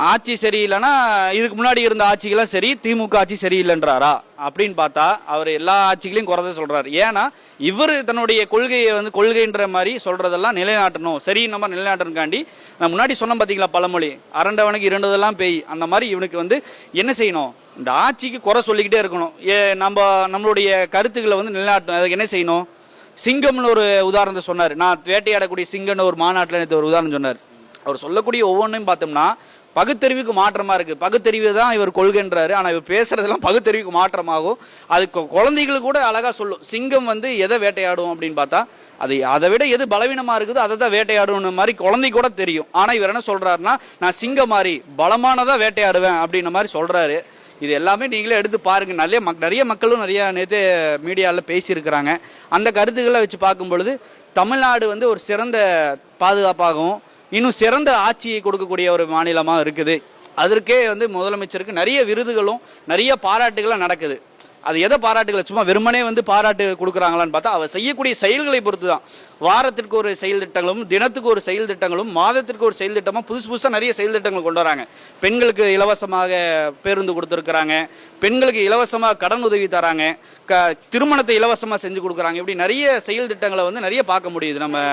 ஆட்சி சரியில்லைன்னா இதுக்கு முன்னாடி இருந்த ஆட்சிகளும் சரி, திமுக ஆட்சி சரியில்லைன்றாரா அப்படின்னு பார்த்தா அவர் எல்லா ஆட்சிகளையும் குறைத சொல்றாரு. ஏன்னா இவர் தன்னுடைய கொள்கையை கொள்கைன்ற மாதிரி சொல்றதெல்லாம் நிலைநாட்டணும், சரி நம்ம நிலைநாட்டணுக்காண்டி நான் முன்னாடி சொன்ன பார்த்தீங்களா பழமொழி, அரண்டவனுக்கு இரண்டதெல்லாம் பேய். அந்த மாதிரி இவனுக்கு என்ன செய்யணும், இந்த ஆட்சிக்கு குறை சொல்லிக்கிட்டே இருக்கணும். நம்மளுடைய கருத்துக்களை நிலைநாட்டணும். அதுக்கு என்ன செய்யணும்? சிங்கம்னு ஒரு உதாரணத்தை சொன்னார். நான் வேட்டையாடக்கூடிய சிங்கம்னு ஒரு மாநாட்டில் ஒரு உதாரணம் சொன்னார். அவர் சொல்லக்கூடிய ஒவ்வொன்றையும் பார்த்தோம்னா பகுத்தறிவுக்கு மாற்றமா இருக்கு. பகுத்தறிவு தான் இவர் கொள்கைன்றாரு, ஆனா இவர் பேசுறதெல்லாம் பகுத்தறிவுக்கு மாற்றமாகும். அதுக்கு குழந்தைகளுக்கு கூட அழகா சொல்லும். சிங்கம் எதை வேட்டையாடும் அப்படின்னு பார்த்தா அதை விட எது பலவீனமா இருக்குதோ அதை தான் வேட்டையாடும் மாதிரி குழந்தை கூட தெரியும். ஆனா இவர் என்ன சொல்றாருன்னா, நான் சிங்கம் மாதிரி பலமானதா வேட்டையாடுவேன் அப்படின்ற மாதிரி சொல்றாரு. இது எல்லாமே நீங்களே எடுத்து பாருங்க. நிறைய மக்களும் நிறைய நேற்று மீடியாவில் பேசியிருக்கிறாங்க. அந்த கருத்துக்களை வச்சு பார்க்கும் பொழுது தமிழ்நாடு ஒரு சிறந்த பாதுகாப்பாகவும் இன்னும் சிறந்த ஆட்சியை கொடுக்கக்கூடிய ஒரு மாநிலமாக இருக்குது. அதற்கே முதலமைச்சருக்கு நிறைய விருதுகளும் நிறைய பாராட்டுகளும் நடக்குது. அது எதை பாராட்டுகளை சும்மா வெறுமனே பாராட்டு கொடுக்குறாங்களான்னு பார்த்தா அவர் செய்யக்கூடிய செயல்களை பொறுத்து தான். வாரத்திற்கு ஒரு செயல் திட்டங்களும், தினத்துக்கு ஒரு செயல் திட்டங்களும், மாதத்திற்கு ஒரு செயல் திட்டமாக புதுசாக நிறைய செயல் திட்டங்கள் கொண்டு வராங்க. பெண்களுக்கு இலவசமாக பேருந்து கொடுத்துருக்குறாங்க, பெண்களுக்கு இலவசமாக கடன் உதவி தராங்க, திருமணத்தை இலவசமாக செஞ்சு கொடுக்குறாங்க. இப்படி நிறைய செயல் திட்டங்களை நிறைய பார்க்க முடியுது நம்ம